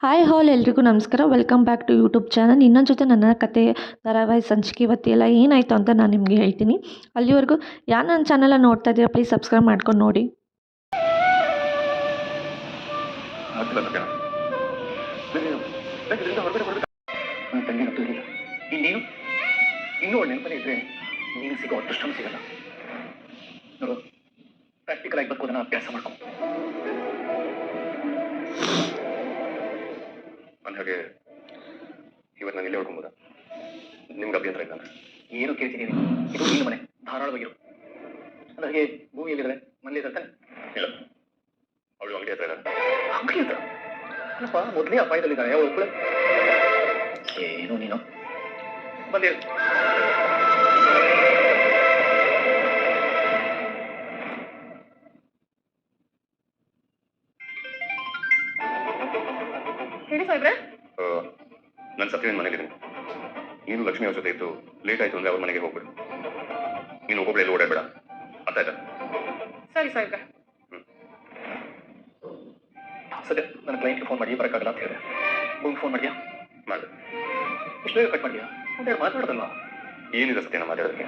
Hi all ಎಲ್ರಿಗೂ ನಮಸ್ಕಾರ. Welcome back to YouTube channel. ಇನ್ನೊಂದು ಜೊತೆ ನನ್ನ ಕತೆ ಧಾರಾವಾಹಿ ಸಂಚಿಕೆ ಇವತ್ತೆಲ್ಲ ಏನಾಯಿತು ಅಂತ ನಾನು ನಿಮಗೆ ಹೇಳ್ತೀನಿ. ಅಲ್ಲಿವರೆಗೂ ಯಾರು ನನ್ನ ಚಾನಲ್ನ ನೋಡ್ತಾ ಇದ್ದೀರಾ ಪ್ಲೀಸ್ ಸಬ್ಸ್ಕ್ರೈಬ್ ಮಾಡ್ಕೊಂಡು ನೋಡಿ. ಇನ್ನೂ ಒಳ್ಳೆ ನೆನಪಲ್ಲಿ ಇದ್ರೆ ನೀನು ಸಿಗೋ ಅದೃಷ್ಟನೂ ಸಿಗಲ್ಲ. ನೋಡು, ಪ್ರಾಕ್ಟಿಕಲ್ ಆಗಿ ಬದುಕೋದನ್ನ ಅಭ್ಯಾಸ ಮಾಡ್ಕೊ. ಹಾಗೆ ಇವತ್ತು ನಾನು ಇಲ್ಲೇ ಹೊಡ್ಕೊಂಬೋದ? ನಿಮ್ಗೆ ಅಭ್ಯಂತರ ಇಲ್ಲ? ಏನು ಕೇಳ್ತೀನಿ, ಇದು ನಿನ್ನ ಮನೆ, ಧಾರಾಳವಾಗಿರು. ಹಾಗೆ ಭೂಮಿಯಲ್ಲಿದ್ರೆ ಮನೇಲಿ ಇರ್ತಾನೆ ಇಲ್ಲ. ಅವಳು ಅಂಗಡಿ ಹತ್ರ ಇದ್ದಾರೆ. ಅಂಗಡಿ ಹತ್ರ ಅಲ್ಲಪ್ಪ, ಮೊದಲೇ ಅಪಾಯದಲ್ಲಿದ್ದಾಳೆ ಅವಳು ಒಬ್ಬಳು. ಏನು ನೀನು ಬಂದಿ ಹೇಳಿ ಸಾಹೇಬ್ರೆ. ನನ್ನ ಸತ್ಯವೇನ್ ಮನೇಲಿದ್ದೀನಿ. ನೀನು ಲಕ್ಷ್ಮಿ ಅವ್ರ ಜೊತೆ ಇದ್ದು ಲೇಟ್ ಆಯ್ತು ಅಂದ್ರೆ ಅವ್ರ ಮನೆಗೆ ಹೋಗ್ಬಿಡು. ನೀನು ಒಬ್ಬೊಬ್ಳೆ ಎಲ್ಲ ಓಡಾಡ್ಬೇಡ, ಅರ್ಥ ಆಯ್ತಾ? ಸರಿ ಸಾಹೇಬ್ರೆ. ಸದ್ಯ ನನ್ನ ಕ್ಲೈಂಟ್ಗೆ ಫೋನ್ ಮಾಡಿ ಬರೋಕ್ಕಾಗಲ್ಲ ಅಂತ ಹೇಳಿದೆ. ಭೂಮಿಗೆ ಫೋನ್ ಮಾಡಿದ್ಯಾ? ಮಾಡಿ. ಇಷ್ಟು ಬೇಗ ಕಟ್ ಮಾಡಿದ್ಯಾ? ಒಂದೆರಡು ಮಾತಾಡೋದಲ್ವಾ? ಏನಿದೆ ಸತ್ಯನ ಮಾತಾಡೋದಕ್ಕೆ?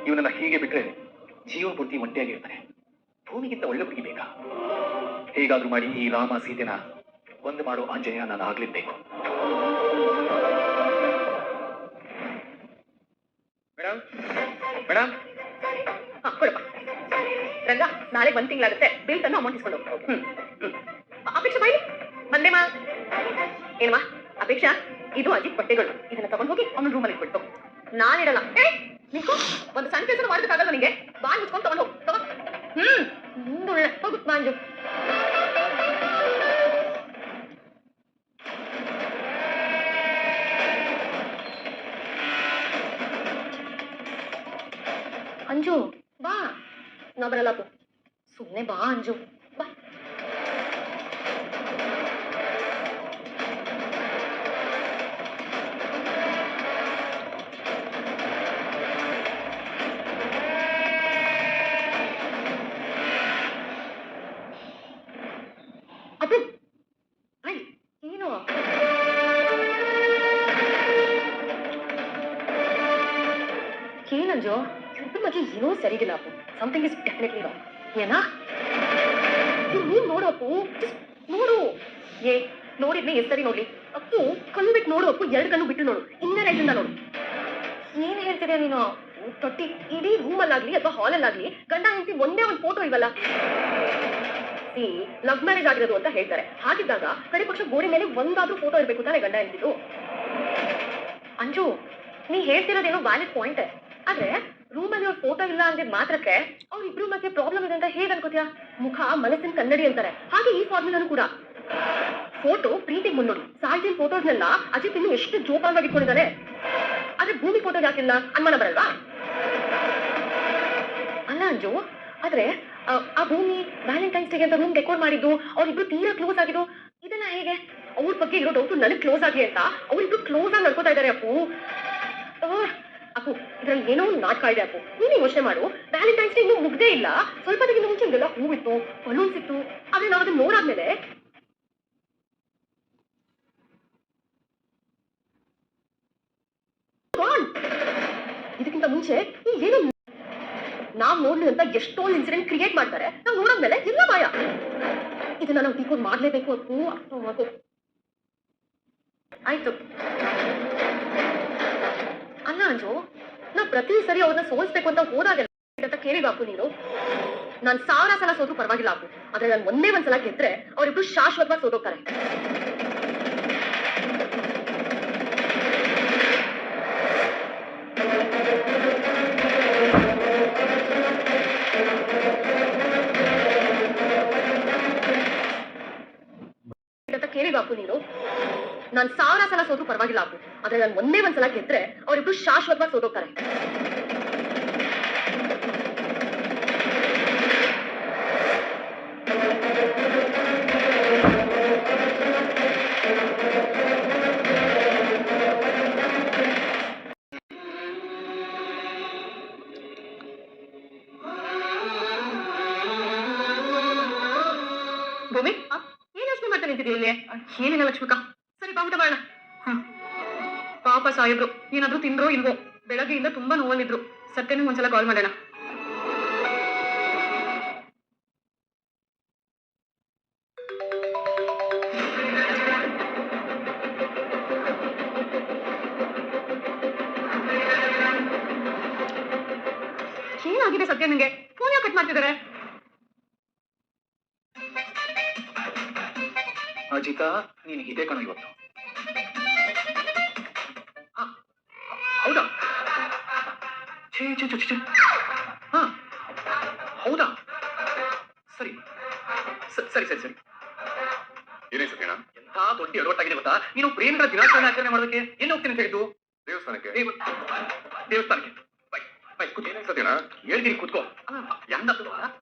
ಇವನನ್ನ ಹೀಗೆ ಬಿಟ್ರೆ ಜೀವ ಪೂರ್ತಿ ಒಂಟಿಯಾಗಿರ್ತಾನೆ. ಭೂಮಿಗಿಂತ ಒಳ್ಳೆ ಹುಡುಗಿ ಬೇಕಾ? ಹೇಗಾದ್ರೂ ಮಾಡಿ ಈ ರಾಮ ಸೀತೆನ ಒಂದು ಮಾಡೋ ಆಂಜನೇಯ ನಾನು ಆಗ್ಲಿರ್ಬೇಕು. ಮೇಡಮ್ ಮೇಡಮ್, ಕೊಡಪ್ಪ ರಂಗ, ನಾಳೆ 1 ತಿಂಗಳಾಗುತ್ತೆ. ಬಿಲ್ ತಂದು ಅಮೌಂಟ್ ಇಸ್ಕೊಂಡು ಅಪೇಕ್ಷಾ ಬಾಯಿ ಬಂದೇಮಾ. ಏನಮ್ಮ ಅಪೇಕ್ಷಾ, ಇದು ಅಜಿತ್ ಬಟ್ಟೆಗಳು, ಇದನ್ನ ತಗೊಂಡು ಹೋಗಿ ಅವನ ರೂಮಲ್ಲಿ ಇಟ್ಬಿಟ್ಟು. ನಾನಿಡಲ್ಲ. ನಿಂಕು ಒಂದು ಸಣ್ಣ ಕೆಲಸ ಮಾಡೋದಕ್ಕಾಗಲ್ಲ ನಿಂಗೆ. ಬಾಯಿ ಮುಚ್ಕೊಂಡು ತಗೊಂಡು ಹೋಗಿ ತಗೋ. ಮುಂದೊಳ್ಳೆ ಹೋಗುತ್ತ ಮಾಂಜು. ಅಂಜು ಬಾ. ನಾ ಬರಲ್ಲ, ಸುಮ್ಮನೆ ಬಾ ಅಂಜು, ಬಾ. ಅಪ್ಪು ಏನು ಏನಂಜು, ಇಬ್ಬರ ಮಧ್ಯೆ ಏನೋ ಸರಿಗಿಲ್ಲ Appu. Something is definitely wrong. ಏನಾ? ನೀನ್ ನೋಡು ಅಪ್ಪು, ನೋಡು. ನೋಡಿದ್ನೆ ಎಷ್ಟು ಸರಿ ನೋಡ್ಲಿ ಅಪ್ಪು. ಕಣ್ಣು ಬಿಟ್ಟು ನೋಡು ಅಪ್ಪು, 2 ಕಣ್ಣು ಬಿಟ್ಟು ನೋಡು, ಇನ್ನರ್ ಐದಿಂದ ನೋಡು. ಏನ್ ಹೇಳ್ತಿದ್ಯಾ ನೀನು? ತೊಟ್ಟಿ ಇಡೀ ರೂಮಲ್ಲಾಗ್ಲಿ ಅಥವಾ ಹಾಲಲ್ಲಾಗ್ಲಿ ಗಂಡ ಹೆಂಡತಿ ಒಂದೇ ಒಂದು ಫೋಟೋ ಇಲ್ವಲ್ಲ. ಲವ್ ಮ್ಯಾರೇಜ್ ಆಗಿರೋದು ಅಂತ ಹೇಳ್ತಾರೆ. ಹಾಗಿದ್ದಾಗ ಕಡೆ ಪಕ್ಷ ಗೋಡೆ ಮೇಲೆ ಒಂದಾದ್ರೂ ಫೋಟೋ ಇರ್ಬೇಕು ತಾನೇ ಗಂಡ ಹೆಂಡತಿದು. ಅಂಜು, ನೀ ಹೇಳ್ತಿರೋದೇನೋ ವ್ಯಾಲಿಡ್ ಪಾಯಿಂಟ್. ಆದ್ರೆ ರೂಮಲ್ಲಿ ಅವ್ರ ಫೋಟೋ ಇಲ್ಲ ಅಂದಿದ್ ಮಾತ್ರಕ್ಕೆ ಅವ್ರಿಬ್ರು ಮಧ್ಯೆ ಪ್ರಾಬ್ಲಮ್ ಇದೆ ಅಂತ ಹೇಗೆ ಅನ್ಕೋತೀಯ? ಮುಖ ಮನಸ್ಸಿನ ಕನ್ನಡಿ ಅಂತಾರೆ. ಹಾಗೆ ಈ ಫಾರ್ಮುಲಾನು ಕೂಡ. ಫೋಟೋ ಪ್ರೀತಿಗೆ ಮುನ್ನೋಡಿ. ಸಾಹಿತ್ಯ ಫೋಟೋಸ್ನೆಲ್ಲ ಅಜಿತ್ ಇನ್ನು ಎಷ್ಟು ಜೋಪಾನವಾಗಿ ಇಟ್ಕೊಂಡಿದ್ದಾನೆ. ಆದ್ರೆ ಭೂಮಿ ಫೋಟೋ ಯಾಕಿಲ್ಲ ಅನುಮಾನ ಬರಲ್ವಾ? ಅಲ್ಲ ಅಂಜು, ಆದ್ರೆ ಆ ಭೂಮಿ ವ್ಯಾಲೆಂಟೈನ್ಸ್ ಡೇ ಅಂತ ರೂಮ್ ಡೆಕೋರ್ ಮಾಡಿದ್ದು, ಅವ್ರಿಬ್ರು ತೀರಾ ಕ್ಲೋಸ್ ಆಗಿದ್ದು, ಇದನ್ನ ಹೇಗೆ? ಅವ್ರ ಬಗ್ಗೆ ಇರೋ ಡೌಟ್ ನನಗೆ ಕ್ಲೋಸ್ ಆಗಿ ಅಂತ ಅವ್ರಿಬ್ರು ಕ್ಲೋಸ್ ಆಗಿ ನಡ್ಕೋತಾ ಇದಾರೆ ಅಪ್ಪು. ಅಪ್ಪು, ಇದ್ರಲ್ಲಿ ಏನೋ ಒಂದು ನಾಟಕ ಇದೆ ಅಪ್ಪು. ನೀನು ಯೋಚನೆ ಮಾಡು. ವ್ಯಾಲೆಂಟೈನ್ಸ್ ಡೇ ಇನ್ನೂ ಮುಗ್ದೇ ಇಲ್ಲ. ಸ್ವಲ್ಪ ದಿನ ಮುಂಚೆ ಇದೆಲ್ಲ ಹೂವಿತ್ತು, ಬಲೂನ್ಸ್ ಇತ್ತು. ಆದ್ರೆ ನಾವು ಅದನ್ನ ನೋಡಾದ್ಮೇಲೆ ಇದಕ್ಕಿಂತ ಮುಂಚೆ ಏನು ನಾವ್ ನೋಡ್ಲಿ ಅಂತ ಎಷ್ಟೊಂದು ಇನ್ಸಿಡೆಂಟ್ ಕ್ರಿಯೇಟ್ ಮಾಡ್ತಾರೆ. ನಾವ್ ನೋಡಾದ್ಮೇಲೆ ಎಲ್ಲ ಮಾಯ. ಇದನ್ನ ನಾವು ಡಿಕೋಡ್ ಮಾಡ್ಲೇಬೇಕು ಅಪ್ಪು. ಅರ್ಥ ಆಯ್ತು. ಅಲ್ಲ ಅಂಜು, ನಾ ಪ್ರತಿ ಸರಿ ಅವ್ರನ್ನ ಸೋಲ್ಸ್ಬೇಕು ಅಂತ ಹೋದಾಗೆಲ್ಲ ಅಂತ ಕೇಳಿಬಾಪು ನೀನು. ನಾನ್ 1000 ಸಲ ಸೋದ್ರು ಪರವಾಗಿಲ್ಲ ಅಪ್ಪು. ಆದ್ರೆ ನಾನು ಒಂದೇ ಒಂದ್ಸಲ ಗೆದ್ರೆ ಅವ್ರಿಬ್ರು ಶಾಶ್ವತವಾಗಿ ಸೋತೋಗ್ತಾರೆ. ಕೇಳಿಬಾಪು ನೀನು. ನಾನ್ 1000 ಸಲ ಸೋದ್ರು ಪರವಾಗಿಲ್ಲ ಅಪ್ಪು. ಆದ್ರೆ ನಾನು ಒಂದೇ ಒಂದ್ಸಲ ಗೆದ್ರೆ ಅವ್ರಿಬ್ರು ಶಾಶ್ವತವಾಗಿ ಸೋತೋಗ್ತಾರೆ. ಭೂಮಿ ಏನ್ ಯೋಚನೆ ಮಾಡ್ತಾ ನಿಂತಿದ್ದೀಯ ಇಲ್ಲಿ? ಏನಿಲ್ಲ ಲಕ್ಷ್ಮಿಕ, ಸರಿ ಬಾ ಊಟ ಮಾಡೋಣ. ಪಾಪ ಸಾಹೇಬ್ರು ಏನಾದ್ರೂ ತಿಂದ್ರೋ ಇಲ್ವೋ, ಬೆಳಗ್ಗೆಯಿಂದ ತುಂಬಾ ನೋವಲ್ಲಿದ್ರು. ಸತ್ಯನಿಗೆ ಒಂದ್ಸಲ ಕಾಲ್ ಮಾಡೋಣ. ಏನಾಗಿದೆ ಸತ್ಯ ನಿಂಗೆ? ಫೋನ್ ಯಾಕೆ ಕಟ್ ಮಾಡ್ತಿದ್ದಾರೆ? ಅಜಿತಾ, ನೀನು ಇದೆ ಕಣ ಇವತ್ತು. ಹೌದಾ? ಛೇ ಛೇ ಛೇ ಛೇ. ಹಾ ಹೌದಾ? ಸರಿ ಸರಿ ಸರಿ ಸರಿ. ಏನೇ ಸತ್ಯನಾ? ಎಂತ ದೊಡ್ಡ ಎಡವಟ್ಟಾಗಿದೆ ಗೊತ್ತಾ? ನೀನು ಪ್ರೇಮಿಗಳ ದಿನಾಚರಣೆ ಆಚರಣೆ ಮಾಡೋದಕ್ಕೆ ಎಲ್ಲಿ ಹೋಗ್ತೀನಿ ಅಂತ ಹೇಳಿದ್ದು? ದೇವಸ್ಥಾನಕ್ಕೆ. ದೇವಸ್ಥಾನಕ್ಕೆ. ಬೈ ಬೈ ಕೂತ್ಕೋ. ಏನೇ ಸತ್ಯನಾ? ಹೇಳ್ತೀನಿ ಕೂತ್ಕೋ. ಎಂದಪ್ಪ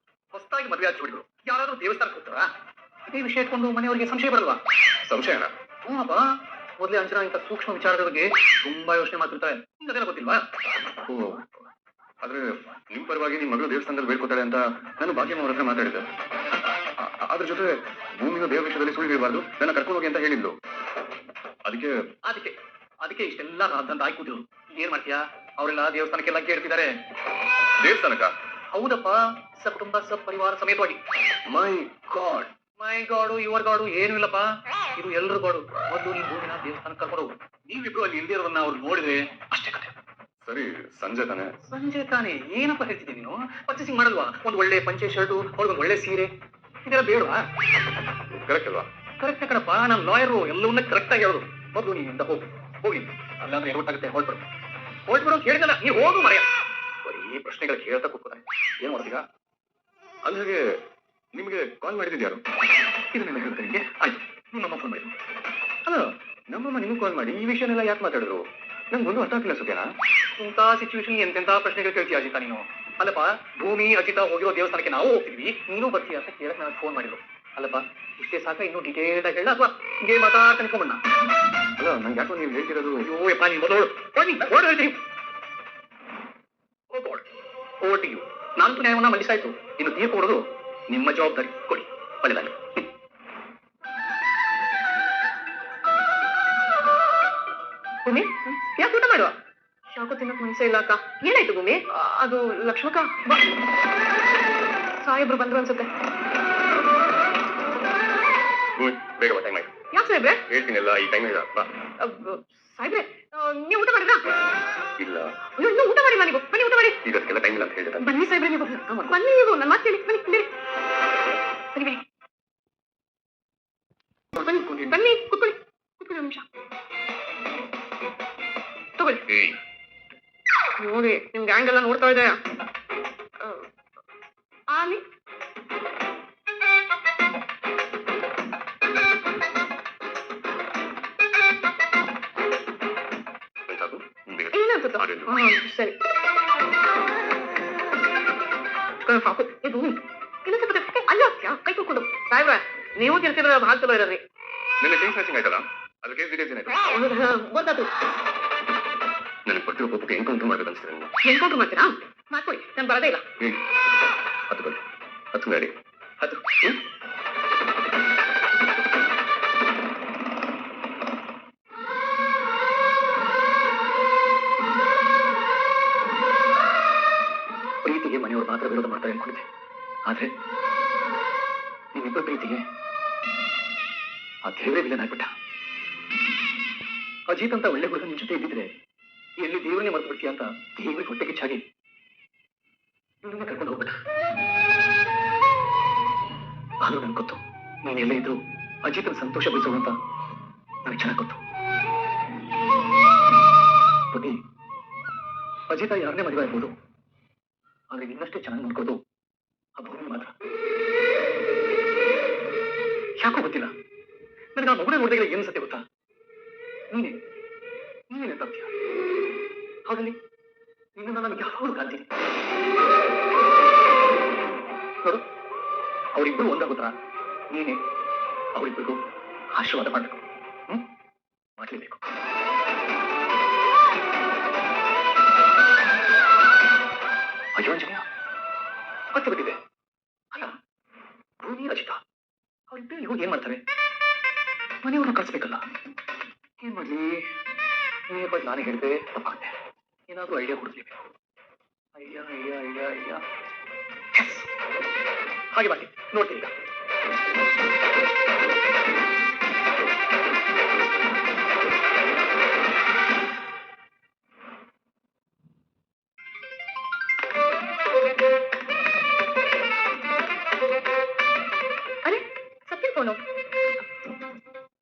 ಹೊಸದಾಗಿ ಮದುವೆ ಆಗಿ ಜೋಡಿದ್ರು ಯಾರಾದ್ರೂ ದೇವಸ್ಥಾನಕ್ಕೆ ಹೋಗ್ತಾರಾ? ಇದೇ ವಿಷಯ ಇಟ್ಕೊಂಡು ಮನೆಯವರಿಗೆ ಸಂಶಯ ಬರಲ್ವಾ? ಸಂಶಯನ? ಹ್ಞೂಪ್ಪ, ಮೊದಲೇ ಅಂಚನಾ ಇಂಥ ಸೂಕ್ಷ್ಮ ವಿಚಾರದ ಬಗ್ಗೆ ತುಂಬಾ ಯೋಚನೆ ಮಾಡ್ತಿರ್ತಾರೆ. ಅದೆಲ್ಲ ಗೊತ್ತಿಲ್ವಾ? ಓ, ಆದ್ರೆ ನಿಮ್ ಪರವಾಗಿ ನಿಮ್ ಮಗಳು ದೇವಸ್ಥಾನದಲ್ಲಿ ಬೇಡ್ಕೊತಾಳೆ ಅಂತ ನಾನು ಭಾಗ್ಯಮ್ಮ ಅವ್ರ ಹತ್ರ ಮಾತಾಡಿದ್ದೆ. ಅದ್ರ ಜೊತೆ ಭೂಮಿನ ದೇವರ ವಿಷಯದಲ್ಲಿ ಸುಳ್ಳು ಹೇಳ್ಬಾರ್ದು, ನನ್ನ ಕರ್ಕೊಂಡು ಹೋಗಿ ಅಂತ ಹೇಳಿದ್ಲು. ಅದಕ್ಕೆ ಅದಕ್ಕೆ ಅದಕ್ಕೆ ಇಷ್ಟೆಲ್ಲ ರಾದಂತ ಆಗಿ ಕೂತಿದ್ರು. ಏನ್ ಮಾಡ್ತೀಯಾ? ಅವರೆಲ್ಲ ದೇವಸ್ಥಾನಕ್ಕೆ ಲಗ್ಗೆ ಇಡ್ತಿದ್ದಾರೆ. ದೇವಸ್ಥಾನಕ್ಕ? ಹೌದಪ್ಪ, ಸಕುಟುಂಬ ಸಪರಿವಾರ ಸಮೇತವಾಗಿ. ಮೈ ಗಾಡ್. ಮೈ ಗಾಡು ಯುವರ್ ಗಾಡು ಏನೂ ಇಲ್ಲಪ್ಪ, ಇದು ಎಲ್ಲರೂ ಗಾಡು. ಮೊದಲು ನೀ ಭೂಮಿನ ದೇವಸ್ಥಾನಕ್ಕೆ ಕರ್ಕೊಂಡು ಹೋಗು. ನೀವಿಬ್ರು ಅಲ್ಲಿ ಇಲ್ದಿರೋದನ್ನ ಅವ್ರು ನೋಡಿದ್ರೆ ಅಷ್ಟೇ ಕತೆ. ಸರಿ, ಸಂಜೆ ತಾನೆ? ಸಂಜೆ ತಾನೇ? ಏನಪ್ಪ ಹೇಳ್ತಿದ್ದೀನಿ ನೀನು? ಪರ್ಚೇಸಿಂಗ್ ಮಾಡಲ್ವಾ? ಒಂದು ಒಳ್ಳೆ ಪಂಚೆ ಶರ್ಟು, ಅವ್ರಿಗೊಂದು ಒಳ್ಳೆ ಸೀರೆ, ಇದೆಲ್ಲ ಬೇಡವಾ? ಕರೆಕ್ಟ್ ಅಲ್ವಾ? ಕರೆಕ್ಟ್ ಕಣಪ್ಪ, ನಾನು ಲಾಯರು, ಎಲ್ಲವನ್ನ ಕರೆಕ್ಟ್ ಆಗಿ ಹೇಳೋದು. ಮೊದಲು ನೀನಿಂದ ಹೋಗಿ, ಅಲ್ಲಾಂದ್ರೆ ಎಡವಟ್ಟಾಗುತ್ತೆ. ಹೊರಟ್ಬಿಡು ಹೇಳಿದಲ್ಲ, ನೀವು ಹೋಗು ಮರೆಯ. ಬರೀ ಪ್ರಶ್ನೆಗಳು ಕೇಳ್ತಾ ಕೂತ್ಕೋತಾರೆ. ಏನ್ ಮಾಡ್ತೀಗ? ಅಲ್ಹಾಗೆ ನಿಮ್ಗೆ ಕಾಲ್ ಮಾಡಿದ್ಯಾರು? ಇದನ್ನೆಲ್ಲ ಹೇಳ್ತಾರೆ. ಆಯ್ತು, ನಿಮ್ಮಮ್ಮ ಫೋನ್ ಮಾಡಿ. ಅಲ್ಲ, ನಮ್ಮಮ್ಮ ನಿಮ್ಗೆ ಕಾಲ್ ಮಾಡಿ ಈ ವಿಷಯನೆಲ್ಲ ಯಾಕೆ ಮಾತಾಡಿದ್ರು? ನಂಗೊಂದು ಅರ್ಥ ಆಗ್ತಿಲ್ಲ ಸತ್ಯನಾ. ಇಂಥ ಸಿಚುವೇಶನ್ ಎಂತೆಂಥ ಪ್ರಶ್ನೆಗಳು ಕೇಳ್ತೀಯ ಅಜಿತಾ ನೀನು? ಅಲ್ಲಪ್ಪ, ಭೂಮಿ ಅಜಿತಾ ಹೋಗಿರೋ ದೇವಸ್ಥಾನಕ್ಕೆ ನಾವು ಹೋಗ್ತಿದ್ವಿ, ನೀನು ಬರ್ತೀಯ ಅಂತ ಕೇಳಕ್ ನನಗೆ ಫೋನ್ ಮಾಡಿದ್ರು. ಅಲ್ಲಪ್ಪ, ಇಷ್ಟೇ ಸಾಕ? ಇನ್ನೂ ಡೀಟೇಲ್ಡ್ ಆಗಿ ಹೇಳ ಅಥವಾ ಹಿಂಗೆ ಮಾತಾಡ್ತಾ ನಿಂತ್ಕೊಂಡ್ಬಣ್ಣ? ಅಲ್ಲ, ನಂಗೆ ಯಾಕೋ ನೀವು ಹೇಳ್ತಿರೋದು. ಅಯ್ಯೋ ಯಪ್ಪ, ನೀನು ಮೊದಲು ಹೇಳ್ತೀನಿ. ಓ ಗಾಡ್, ಓವರ್ ಟು ಯು. ನಾಲ್ಕು ನ್ಯಾಯವನ್ನ ಮಂಡಿಸಾಯ್ತು, ಇನ್ನು ತೀರ್ಪು ಕೊಡೋದು ನಿಮ್ಮ ಜವಾಬ್ದಾರಿ. ಕೊಡಿ, ಒಳ್ಳೆದಾಗಲಿ. ಭೂಮಿ, ಯಾಕೆ ಊಟ ಮಾಡುವ? ಯಾಕೋ ತಿನ್ನಕ್ ಮನ್ಸೇ ಇಲ್ಲ ಅಕ್ಕ. ಏನಾಯ್ತು ಭೂಮಿ? ಅದು ಲಕ್ಷ್ಮಕ್ಕ ಸಾಹೇಬ್ರು ಬಂದ್ರು ಅನ್ಸುತ್ತೆ. ಬೇಗ ಬಾ, ಟೈಮ್ ಆಯ್ತು. ಯಾಕೆ ಸಾಹೇಬ್ರೆ? ಹೇಳ್ತೀನಿಲ್ಲ, ಈ ಟೈಮ್ ಇಲ್ಲ. ಬಾ. ಸಾಹೇಬ್ರೆ, ನೀವು ಊಟ ಮಾಡಿದ್ರಾ? ಇಲ್ಲ, ಇನ್ನೂ ಊಟ ಮಾಡಿಲ್ಲ ನೀವು. ಬನ್ನಿ ಊಟ ಮಾಡಿ. ಈಗ ಅದಕ್ಕೆಲ್ಲ ಟೈಮ್ ಇಲ್ಲ ಅಂತ ಹೇಳಿದ್ರೆ. ಬನ್ನಿ ಸಾಹೇಬ್ರೆ, ನೀವು ಬನ್ನಿ. ನೀವು ನನ್ನ ಮಾತು ಕೇಳಿ. ಬನ್ನಿ ಬನ್ನಿ ಬನ್ನಿ ಬನ್ನಿ ಬನ್ನಿ ಕೂತ್ಕೊಳ್ಳಿ. ಕೂತ್ಕೊಳ್ಳಿ ನಿಮಿಷ ತಗೊಳ್ಳಿ. ನೋಡಿ, ನಿಮ್ ಗ್ಯಾಂಗ್ ಎಲ್ಲ ನೋಡ್ತಾ ಇದೆ. ಆಲಿ ಸರಿ ಸಾಕು. ಇದು ಇನ್ನೊಂದು ಸ್ವಲ್ಪ ಅಲ್ಲ ಕೈ ಕೂತ್ಕೊಂಡು. ಸಾಹೇಬ್ರ, ನೀವು ತಿರ್ಸಿದ್ರೆ ಭಾಳ ಚಲೋ ಇರೋದ್ರಿ. ನಿನ್ನೆ ಚೈನ್ ಸ್ನ್ಯಾಚಿಂಗ್ ಆಯ್ತಲ್ಲ, ಅದಕ್ಕೆ ಡೀಟೇಲ್ಸ್ ಏನಾಯ್ತು? ಗೊತ್ತಾಯ್ತು. ನನಗೆ ಕೊಟ್ಟಿರೋ ಕೋಪಕ್ಕೆ ಎನ್ಕೌಂಟರ್ ಮಾಡ್ಬೇಕು ಅನ್ಸ್ತಾರೆ. ಎನ್ಕೌಂಟರ್ ಮಾಡ್ತೀರಾ? ಮಾಡ್ಕೊಳ್ಳಿ, ನಾನು ಬರೋದೇ ಇಲ್ಲ. ಹತ್ತು ಬನ್ನಿ, ಹತ್ತು ಗಾಡಿ, ಹತ್ತು. ಪ್ರೀತಿಗೆ ಮನೆಯವರು ಮಾತ್ರ ವಿರೋಧ ಮಾಡ್ತಾರೆ ಅನ್ಕೊಂಡಿದ್ದೆ, ಆದ್ರೆ ನಿಮ್ಮಿಬ್ಬರ ಪ್ರೀತಿಗೆ ಆ ದೇವರೇ ವಿಲನ್ ಆಗ್ಬಿಟ್ಟ. ಅಜಿತ್ ಅಂತ ಒಳ್ಳೆ ಹುಡುಗ ನಿಮ್ ಜೊತೆ ಇದ್ದಿದ್ರೆ ಎಲ್ಲಿ ದೇವರನ್ನೇ ಮರೆತು ಬಿಡ್ತೀಯ ಅಂತ ದೇವರಿಗೆ ಹೊಟ್ಟೆ ಕಿಚ್ಚಾಗಿ ನಿನ್ನ ಕರ್ಕೊಂಡು ಹೋಗ್ಬಿಟ್ಟ. ಆದ್ರೂ ನನ್ಗೆ ಗೊತ್ತು, ನೀನು ಎಲ್ಲೇ ಇದ್ರು ಅಜಿತ್ ಸಂತೋಷ ಬಯಸೋದು ಅಂತ ನನಗೆ ಚೆನ್ನಾಗಿ ಗೊತ್ತು. ಬುದ್ಧಿ, ಅಜಿತ ಯಾರನ್ನೇ ಮದುವೆ ಆಗ್ಬೋದು, ಆದ್ರೆ ಇನ್ನಷ್ಟೇ ಚೆನ್ನಾಗಿ ನೋಡ್ಕೋದು ಆ ಭೂಮಿ ಮಾತ್ರ. ಯಾಕೋ ಗೊತ್ತಿಲ್ಲ, ನನಗೆ ಆ ಮಗುನ ನೋಡಿದಾಗ ಏನು ಸತ್ಯ ಗೊತ್ತಾ? ನೀನೇ ತಪ್ತೀಯ. ಹೌದಲ್ಲಿ ನಿನ್ನ ನನಗೆ ಯಾವಾಗಲೂ ಕಾಣ್ತೀನಿ. ನೋಡು, ಅವರಿಬ್ಬರು ಒಂದಾಗುತ್ತಾ ನೀನೇ ಅವರಿಬ್ಬರಿಗೂ ಆಶೀರ್ವಾದ ಮಾಡಬೇಕು. ಮಾಡಲೇಬೇಕು. ಅಯ್ಯೋ ಅಂಜನೇಯ, ಮತ್ತೆ ಬಿಟ್ಟಿದೆ. ಅಲ್ಲ, ಭೂಮಿ ಅಜಿತ ಅವ್ರಿಬ್ಬರು ಇವಾಗ ಏನ್ ಮಾಡ್ತಾರೆ? ಮನೆಯವ್ರನ್ನ ಕಳಿಸ್ಬೇಕಲ್ಲ, ಏನ್ ಮಾಡ್ಲಿ? ನಾನೇ ಹೇಳಿದೆ ತಪ್ಪಾಗುತ್ತೆ. ಏನಾದ್ರೂ ಐಡಿಯಾ ಕೊಡ್ತೀವಿ. ಐಡಿಯಾ ಐಡಿಯಾ ಐಡಿಯಾ ಐಡಿಯಾ ಹಾಗೆ ಮಾಡಿ ನೋಡ್ತೀನಿ ಈಗ. ಅರೆ ಸತ್ಯನ್ ಫೋನು.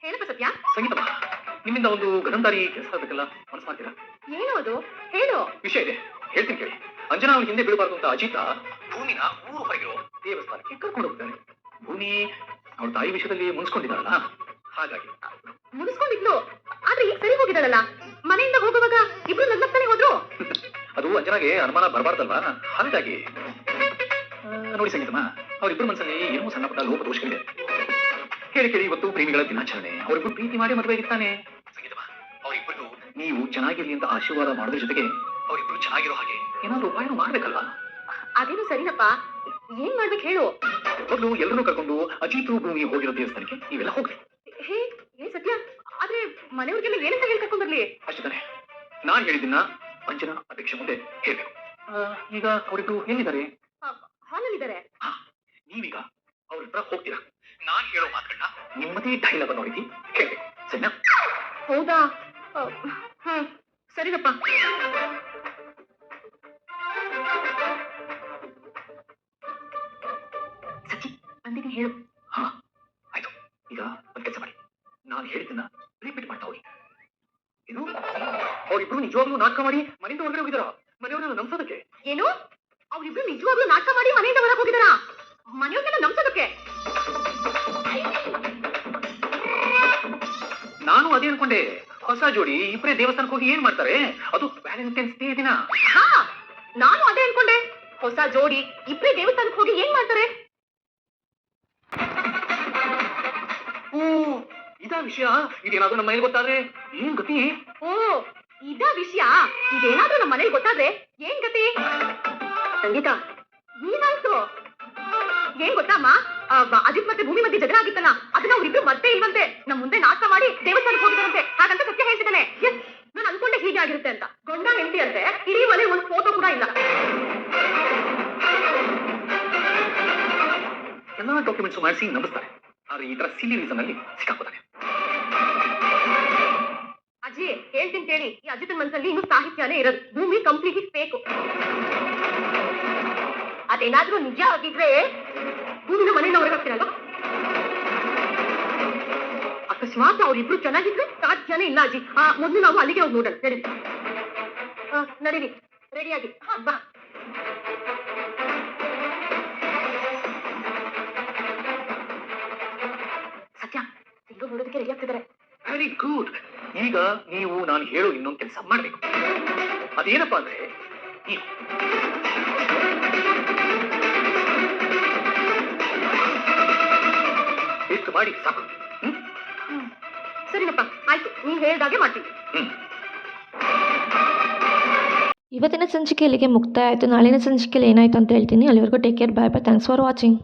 ಹೇಳಪ್ಪ ಸತ್ಯ. ಸಂಗೀತಮ್ಮ, ನಿಮ್ಮಿಂದ ಒಂದು ಗಗನದಾರಿ ಕೆಲಸ ಆಗ್ಬೇಕಲ್ಲ, ಮನಸ್ಸು ಮಾಡ್ತೀರಾ? ಏನು ಅದು? ಹೇಳು. ವಿಷಯ ಇದೆ, ಹೇಳ್ತೀನಿ ಕೇಳಿ. ಅಂಜನಾ ಅವಳು ಹಿಂದೆ ಬೀಳಬಾರ್ದು ಅಂತ ಅಜಿತ ಭೂಮಿನ ಊರು ಹೊರಗಿರೋ ದೇವಸ್ಥಾನಕ್ಕೆ ಕರ್ಕೊಂಡು ಹೋಗ್ತಾನೆ. ಭೂಮಿ ಅವಳ ತಾಯಿ ವಿಷಯದಲ್ಲಿ ಮುನ್ಸ್ಕೊಂಡಿದ್ದಾಳಲ್ಲ, ಹಾಗಾಗಿ ಮುಗಿಸ್ಕೊಂಡಿದ್ಲು. ಆದ್ರೆ ಈಗ ಸರಿ ಹೋಗಿದ್ದಾಳಲ್ಲ. ಮನೆಯಿಂದ ಹೋಗುವಾಗ ಇಬ್ರು ನಗ್ನಗ್ತಾನೆ ಹೋದ್ರು. ಅದು ಅಂಜನಾಗೆ ಅನುಮಾನ ಬರಬಾರ್ದಲ್ವಾ, ಹಾಗಾಗಿ ನೋಡಿ ಸಂಗೀತಮ್ಮ, ಅವರಿಬ್ಬರು ಮನಸ್ಸಲ್ಲಿ ಏನೋ ಸಣ್ಣ ಪುಟ್ಟ ಲೋಪದೋಷಗಳಿದೆ. ಹೇಳಿ ಕೇಳಿ ಇವತ್ತು ಪ್ರೇಮಿಗಳ ದಿನಾಚರಣೆ, ಅವರಿಬ್ಬರು ಪ್ರೀತಿ ಮಾಡಿ ಮದುವೆ ಆಗಿರ್ತಾನೆ. ಸಂಗೀತಮ್ಮ, ಅವರಿಬ್ಬರು ನೀವು ಚೆನ್ನಾಗಿರ್ಲಿ ಅಂತ ಆಶೀರ್ವಾದ ಮಾಡೋದ್ರ ಜೊತೆಗೆ ಅವರಿಬ್ರು ಚೆನ್ನಾಗಿರೋ ಹಾಗೆ ಏನಾದ್ರೂ ಉಪಾಯನೂ ಮಾಡ್ಬೇಕಲ್ವಾ? ಅದೇನು ಸರಿನಪ್ಪ. ಏನ್ ಮಾಡ್ಬೇಕು ಹೇಳು. ಮೊದಲು ಎಲ್ಲರೂ ಕರ್ಕೊಂಡು ಅಜಿತ್ ಭೂಮಿ ಹೋಗಿರೋ ದೇವಸ್ಥಾನಕ್ಕೆ ನೀವೆಲ್ಲ ಹೋಗ್ಲಿ. ಹೇ ಏನ್ ಸತ್ಯ, ಆದ್ರೆ ಮನೆಯವ್ರಿಗೆಲ್ಲ ಏನಂತ ಹೇಳಿ ಕರ್ಕೊಂಡ್ ಬರ್ಲಿ? ಅಷ್ಟೇ ತಾನೆ, ನಾನ್ ಹೇಳಿದ್ದನ್ನ ಅಂಜನಾ ಅಪೇಕ್ಷೆ ಮುಂದೆ ಹೇಳ್ಬೇಕು. ಈಗ ಅವರಿಬ್ರು ಎಲ್ಲಿದ್ದಾರೆ? ಹಾಲಲ್ಲಿದ್ದಾರೆ. ನೀವೀಗ ಅವ್ರ ಹತ್ರ ಹೋಗ್ತೀರಾ. ನಾನ್ ಹೇಳೋ ಮಾತುಗಳನ್ನ ನಿಮ್ಮದೇ ಡೈಲಾಗ್ ಅನ್ನೋ ರೀತಿ ಕೇಳ್ಬೇಕು, ಸರಿನಾ? ಹೌದಾ? ಸರಿನಪ್ಪ. ಸಚ್ಚಿ ಬಂದಿದ್ದೀನಿ ಹೇಳು. ಹಾ ಆಯ್ತು. ಈಗ ಒಂದ್ ಕೆಲಸ ಮಾಡಿ, ನಾನು ಹೇಳಿದ್ದನ್ನ ರಿಪೀಟ್ ಮಾಡ್ತಾ ಹೋಗಿ. ಏನು, ಅವರಿಬ್ರು ನಿಜವಾಗ್ಲೂ ನಾಟಕ ಮಾಡಿ ಮನೆಯಿಂದ ಹೊರಗಡೆ ಹೋಗಿದಾರ ಮನೆಯವ್ರನ್ನ ನಂಬಿಸೋದಕ್ಕೆ? ಏನು, ಅವ್ರಿಬ್ರು ನಿಜವಾಗ್ಲೂ ನಾಟಕ ಮಾಡಿ ಮನೆಯಿಂದ ಹೊರಗೆ ಹೋಗಿದಾರ ಮನೆಯವ್ರನ್ನ ನಂಬಿಸೋದಕ್ಕೆ? ನಾನು ಅದೇ ಅನ್ಕೊಂಡೆ. ಹೊಸ ಜೋಡಿ ಇಬ್ಬರೇ ದೇವಸ್ಥಾನಕ್ಕೆ ಹೋಗಿ ಏನ್ ಮಾಡ್ತಾರೆ? ಅದು ವ್ಯಾಲೆಂಟೈನ್ಸ್ ಡೇ ದಿನ. ಹಾ, ನಾನು ಅದೇ ಅನ್ಕೊಂಡೆ. ಹೊಸ ಜೋಡಿ ಇಬ್ರೇ ದೇವಸ್ಥಾನಕ್ಕೆ ಹೋಗಿ ಏನ್ ಮಾಡ್ತಾರೆ? ಓ, ಇದಾ ವಿಷಯ. ಇದೇನಾದ್ರೂ ನಮ್ಮ ಮನೇಲಿ ಗೊತ್ತಾದ್ರೆ ಏನ್ ಗತಿ? ಓ, ಇದ ವಿಷಯ. ಇದೇನಾದ್ರೂ ನಮ್ಮ ಮನೇಲಿ ಗೊತ್ತಾದ್ರೆ ಏನ್ ಗತಿ? ಸಂಗೀತ, ಏನಾಯ್ತು? ಏನ್ ಗೊತ್ತಮ್ಮ, ಅಜಿತ್ ಮತ್ತೆ ಭೂಮಿ ಮಧ್ಯೆ ಜಗಳ ಆಗಿತ್ತಲ್ಲ, ಅದನ್ನ ಅವ್ರಿಬ್ರು ಮತ್ತೆ ಇಲ್ವಂತೆ ನಮ್ ಮುಂದೆ ನಾಟಕ ಮಾಡಿ ದೇವಸ್ಥಾನಕ್ಕೆ ಹೋಗಿದಾರಂತೆ. ಹಾಗಂತ ಸತ್ಯ ಹೇಳ್ತಿದ್ದಾನೆ. ಎಸ್, ನಾನು ಅನ್ಕೊಂಡೆ ಹೀಗೆ ಆಗಿರುತ್ತೆ ಅಂತ. ಗಂಡ ಹೆಂಡತಿ ಅಂತೆ, ಇಡೀ ಮನೆ ಒಂದು ಫೋಟೋ ಕೂಡ ಇಲ್ಲ. ಎಲ್ಲಾ ಡಾಕ್ಯುಮೆಂಟ್ಸ್ ಮಾಡಿಸಿ ನಂಬಿಸ್ತಾರೆ, ಆದ್ರೆ ಈ ತರ ಸಿಲಿ ರೀಸನ್ ಅಲ್ಲಿ ಸಿಕ್ಕಾಕೋತಾನೆ. ಅಜ್ಜಿ ಹೇಳ್ತೀನಿ ಕೇಳಿ, ಈ ಅಜಿತ್ ಮನ್ಸಲ್ಲಿ ಇನ್ನು ಸಾಹಿತ್ಯನೇ ಇರೋದು. ಭೂಮಿ ಕಂಪ್ಲೀಟ್ಲಿ ಫೇಕು. ಅದೇನಾದ್ರೂ ನಿಜ ಆಗಿದ್ರೆ ಭೂಮಿನ ಮನೆಯಿಂದ ಹೊರಗಾಗ್ತೀರಲ್ವ? ಅಕಸ್ಮಾತ್ ಅವ್ರಿಬ್ರು ಚೆನ್ನಾಗಿದ್ರೆ ಸಾಧ್ಯನೇ ಇಲ್ಲ ಅಜ್ಜಿ. ಮೊದಲು ನಾವು ಅಲ್ಲಿಗೆ ಹೋಗಿ ನೋಡೋಣ. ನಡಿ, ನಡೀರಿ, ರೆಡಿಯಾಗಿ ಬಾ. ಸತ್ಯ, ಸಿಂಗು ನೋಡೋದಕ್ಕೆ ರೆಡಿ ಆಗ್ತಿದ್ದಾರೆ. Very good. ಈಗ ನೀವು ನಾನು ಹೇಳೋ ಇನ್ನೊಂದು ಕೆಲಸ ಮಾಡ್ಬೇಕು. ಅದೇನಪ್ಪಾ ಅಂದ್ರೆ, ನೀವು ಎಷ್ಟು ಮಾಡಿ ಸಾಕು. ಸರಿನಪ್ಪ, ಆಯ್ತು, ನೀವ್ ಹೇಳ್ದಾಗೆ ಮಾಡ್ತೀವಿ. ಇವತ್ತಿನ ಸಂಚಿಕೆ ಇಲ್ಲಿಗೆ ಮುಕ್ತಾಯ ಆಯಿತು. ನಾಳಿನ ಸಂಚಿಕೆಯಲ್ಲಿ ಏನಾಯಿತು ಅಂತ ಹೇಳ್ತೀನಿ. ಅಲ್ಲಿವರೆಗೂ take care, bye bye, thanks for watching.